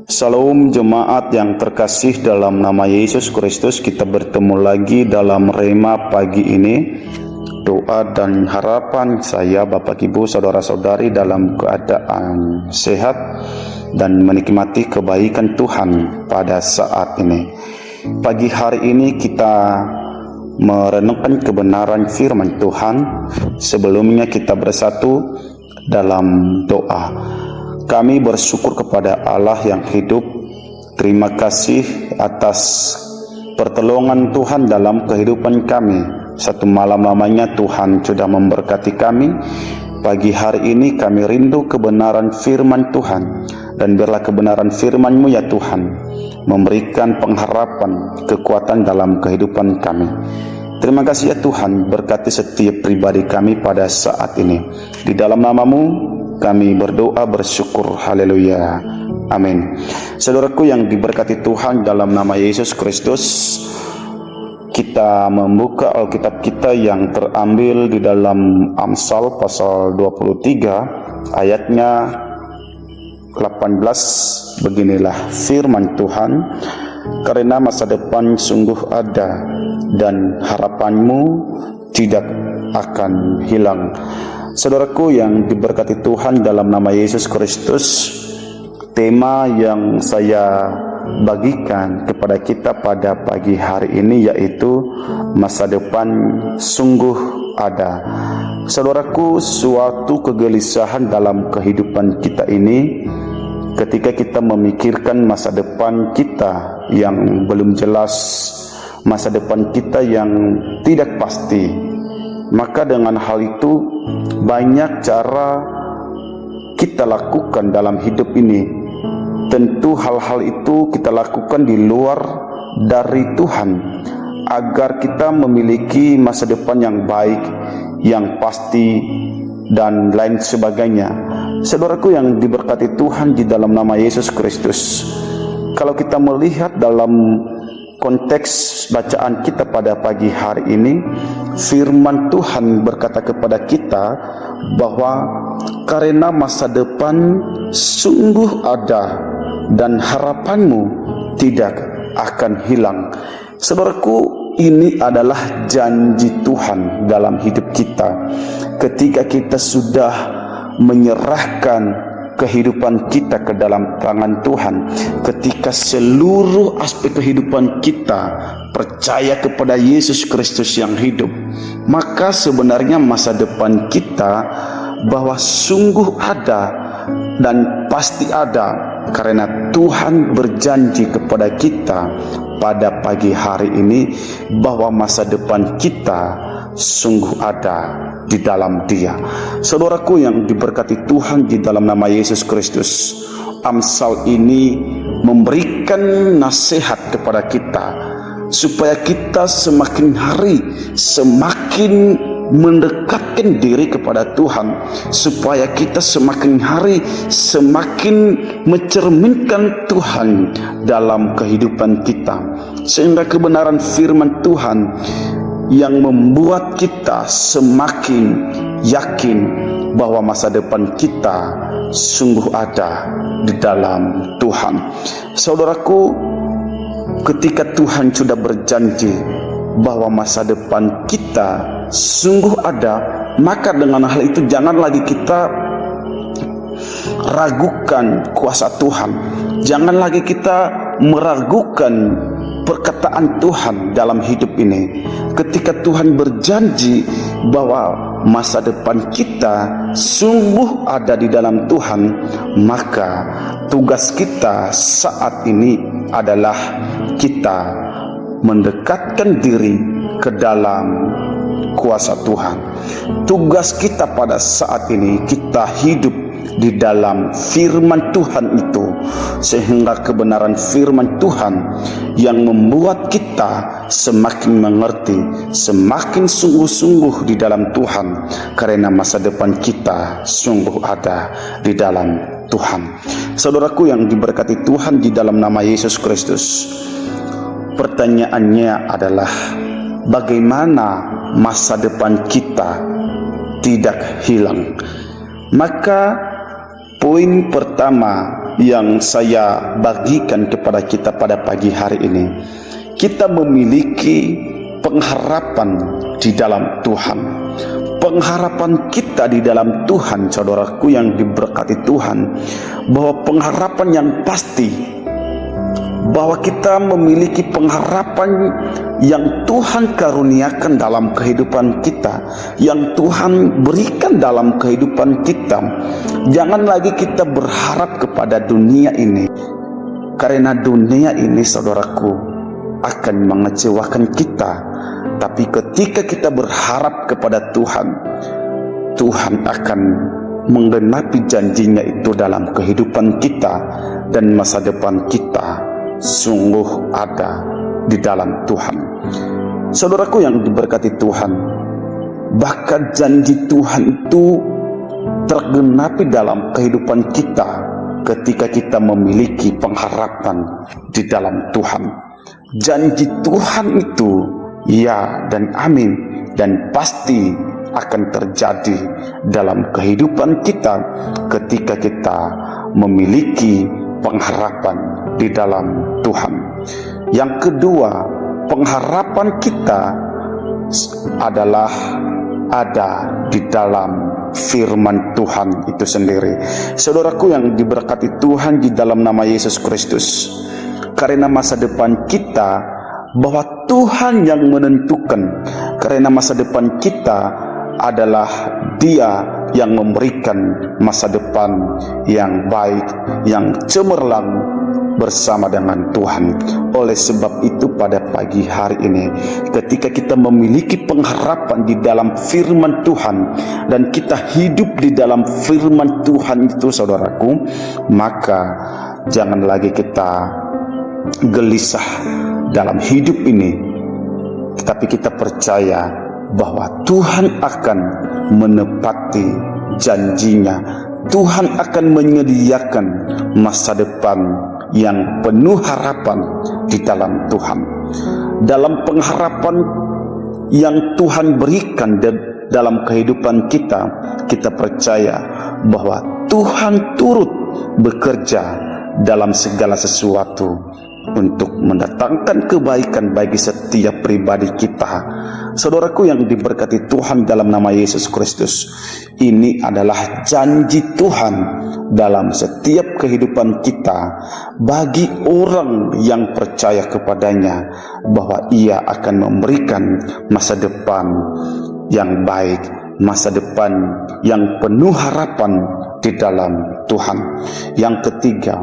Salam jemaat yang terkasih dalam nama Yesus Kristus. Kita bertemu lagi dalam Rema pagi ini. Doa dan harapan saya, Bapak Ibu, saudara-saudari dalam keadaan sehat dan menikmati kebaikan Tuhan pada saat ini. Pagi hari ini kita merenungkan kebenaran firman Tuhan. Sebelumnya kita bersatu dalam doa. Kami bersyukur kepada Allah yang hidup. Terima kasih atas pertolongan Tuhan dalam kehidupan kami. Satu malam lamanya Tuhan sudah memberkati kami. Pagi hari ini kami rindu kebenaran firman Tuhan. Dan biarlah kebenaran firman-Mu ya Tuhan memberikan pengharapan, kekuatan dalam kehidupan kami. Terima kasih ya Tuhan, berkati setiap pribadi kami pada saat ini. Di dalam nama-Mu kami berdoa bersyukur, haleluya, amin. Saudaraku yang diberkati Tuhan, dalam nama Yesus Kristus kita membuka Alkitab kita yang terambil di dalam Amsal pasal 23 ayatnya 18. Beginilah firman Tuhan, karena masa depan sungguh ada dan harapanmu tidak akan hilang. Saudaraku yang diberkati Tuhan, dalam nama Yesus Kristus, tema yang saya bagikan kepada kita pada pagi hari ini yaitu masa depan sungguh ada. Saudaraku, suatu kegelisahan dalam kehidupan kita ini ketika kita memikirkan masa depan kita yang belum jelas, masa depan kita yang tidak pasti. Maka dengan hal itu banyak cara kita lakukan dalam hidup ini. Tentu hal-hal itu kita lakukan di luar dari Tuhan agar kita memiliki masa depan yang baik, yang pasti dan lain sebagainya. Saudaraku yang diberkati Tuhan, di dalam nama Yesus Kristus, kalau kita melihat dalam konteks bacaan kita pada pagi hari ini, firman Tuhan berkata kepada kita bahwa karena masa depan sungguh ada dan harapanmu tidak akan hilang. Saudaraku, ini adalah janji Tuhan dalam hidup kita. Ketika kita sudah menyerahkan kehidupan kita ke dalam tangan Tuhan, ketika seluruh aspek kehidupan kita percaya kepada Yesus Kristus yang hidup, maka sebenarnya masa depan kita bahwa sungguh ada dan pasti ada, karena Tuhan berjanji kepada kita pada pagi hari ini bahwa masa depan kita sungguh ada di dalam Dia. Saudaraku yang diberkati Tuhan, di dalam nama Yesus Kristus, Amsal ini memberikan nasihat kepada kita supaya kita semakin hari semakin mendekatkan diri kepada Tuhan, supaya kita semakin hari semakin mencerminkan Tuhan dalam kehidupan kita, sehingga kebenaran firman Tuhan yang membuat kita semakin yakin bahwa masa depan kita sungguh ada di dalam Tuhan. Saudaraku, ketika Tuhan sudah berjanji bahwa masa depan kita sungguh ada, maka dengan hal itu jangan lagi kita ragukan kuasa Tuhan. Jangan lagi kita meragukan perkataan Tuhan dalam hidup ini. Ketika Tuhan berjanji bahwa masa depan kita sungguh ada di dalam Tuhan, maka tugas kita saat ini adalah kita mendekatkan diri ke dalam kuasa Tuhan. Tugas kita pada saat ini, kita hidup di dalam firman Tuhan itu, sehingga kebenaran firman Tuhan yang membuat kita semakin mengerti, semakin sungguh-sungguh di dalam Tuhan, karena masa depan kita sungguh ada di dalam Tuhan. Saudaraku yang diberkati Tuhan, di dalam nama Yesus Kristus, pertanyaannya adalah bagaimana masa depan kita tidak hilang? Maka Poin pertama yang saya bagikan kepada kita pada pagi hari ini, kita memiliki pengharapan di dalam Tuhan. Pengharapan kita di dalam Tuhan, saudaraku yang diberkati Tuhan, bahwa pengharapan yang pasti, bahwa kita memiliki pengharapan yang Tuhan karuniakan dalam kehidupan kita, yang Tuhan berikan dalam kehidupan kita. Jangan lagi kita berharap kepada dunia ini, karena dunia ini, saudaraku, akan mengecewakan kita. Tapi ketika kita berharap kepada Tuhan, Tuhan akan menggenapi janjinya itu dalam kehidupan kita, dan masa depan kita sungguh ada di dalam Tuhan. Saudaraku yang diberkati Tuhan, bahkan janji Tuhan itu tergenapi dalam kehidupan kita ketika kita memiliki pengharapan di dalam Tuhan. Janji Tuhan itu ya dan amin, dan pasti akan terjadi dalam kehidupan kita ketika kita memiliki pengharapan di dalam Tuhan. Yang kedua, pengharapan kita adalah ada di dalam firman Tuhan itu sendiri. Saudaraku yang diberkati Tuhan di dalam nama Yesus Kristus, karena masa depan kita, bahwa Tuhan yang menentukan, karena masa depan kita adalah Dia yang memberikan masa depan yang baik, yang cemerlang bersama dengan Tuhan. Oleh sebab itu pada pagi hari ini, ketika kita memiliki pengharapan di dalam firman Tuhan, dan kita hidup di dalam firman Tuhan itu, saudaraku, maka jangan lagi kita gelisah dalam hidup ini, tetapi kita percaya bahwa Tuhan akan menepati janjinya. Tuhan akan menyediakan masa depan yang penuh harapan di dalam Tuhan. Dalam pengharapan yang Tuhan berikan dalam kehidupan kita, kita percaya bahwa Tuhan turut bekerja dalam segala sesuatu untuk mendatangkan kebaikan bagi setiap pribadi kita. Saudaraku yang diberkati Tuhan dalam nama Yesus Kristus, ini adalah janji Tuhan dalam setiap kehidupan kita bagi orang yang percaya kepadanya, bahwa Ia akan memberikan masa depan yang baik, masa depan yang penuh harapan di dalam Tuhan. Yang ketiga,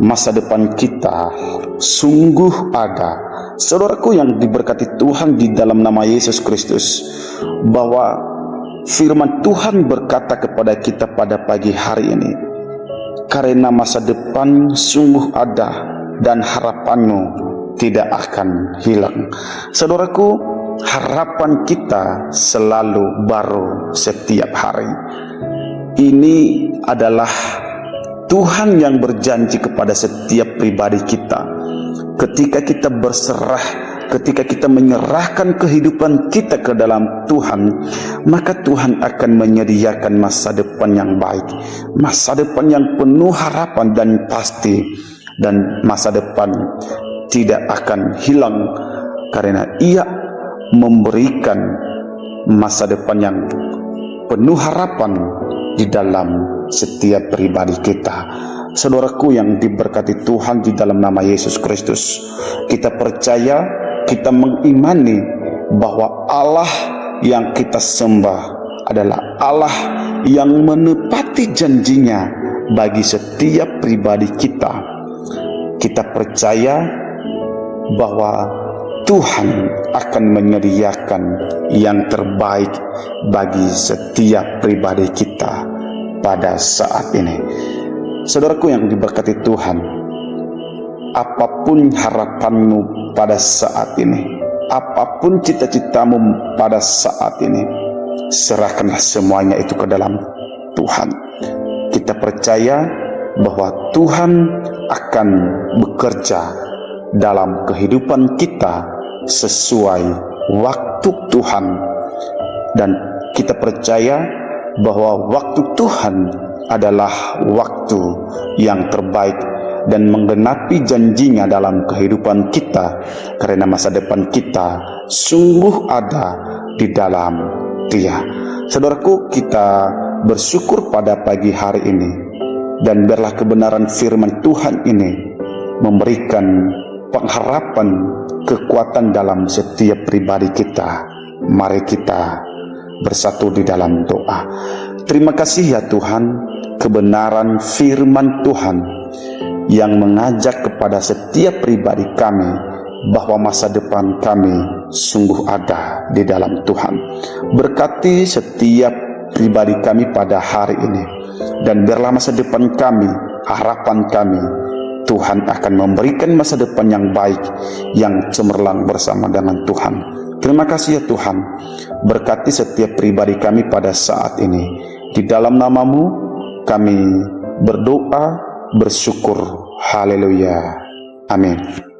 masa depan kita sungguh ada. Saudaraku yang diberkati Tuhan di dalam nama Yesus Kristus, bahwa firman Tuhan berkata kepada kita pada pagi hari ini, karena masa depan sungguh ada dan harapanmu tidak akan hilang. Saudaraku, harapan kita selalu baru setiap hari. Ini adalah Tuhan yang berjanji kepada setiap pribadi kita. Ketika kita berserah, ketika kita menyerahkan kehidupan kita ke dalam Tuhan, maka Tuhan akan menyediakan masa depan yang baik, masa depan yang penuh harapan dan pasti, dan masa depan tidak akan hilang, karena Ia memberikan masa depan yang penuh harapan di dalam setiap pribadi kita. Saudaraku yang diberkati Tuhan di dalam nama Yesus Kristus, kita percaya, kita mengimani bahwa Allah yang kita sembah adalah Allah yang menepati janjinya bagi setiap pribadi kita. Kita percaya bahwa Tuhan akan menyediakan yang terbaik bagi setiap pribadi kita pada saat ini. Saudaraku yang diberkati Tuhan, apapun harapanmu pada saat ini, apapun cita-citamu pada saat ini, serahkanlah semuanya itu ke dalam Tuhan. Kita percaya bahwa Tuhan akan bekerja dalam kehidupan kita sesuai waktu Tuhan, dan kita percaya bahwa waktu Tuhan adalah waktu yang terbaik dan menggenapi janjinya dalam kehidupan kita, karena masa depan kita sungguh ada di dalam Dia. Saudaraku, kita bersyukur pada pagi hari ini, dan biarlah kebenaran firman Tuhan ini memberikan pengharapan, kekuatan dalam setiap pribadi kita. Mari kita bersatu di dalam doa. Terima kasih ya Tuhan, kebenaran firman Tuhan yang mengajak kepada setiap pribadi kami bahwa masa depan kami sungguh ada di dalam Tuhan. Berkati setiap pribadi kami pada hari ini, dan biarlah masa depan kami, harapan kami, Tuhan akan memberikan masa depan yang baik, yang cemerlang bersama dengan Tuhan. Terima kasih ya Tuhan, berkati setiap pribadi kami pada saat ini. Di dalam nama-Mu kami berdoa, bersyukur. Haleluya. Amin.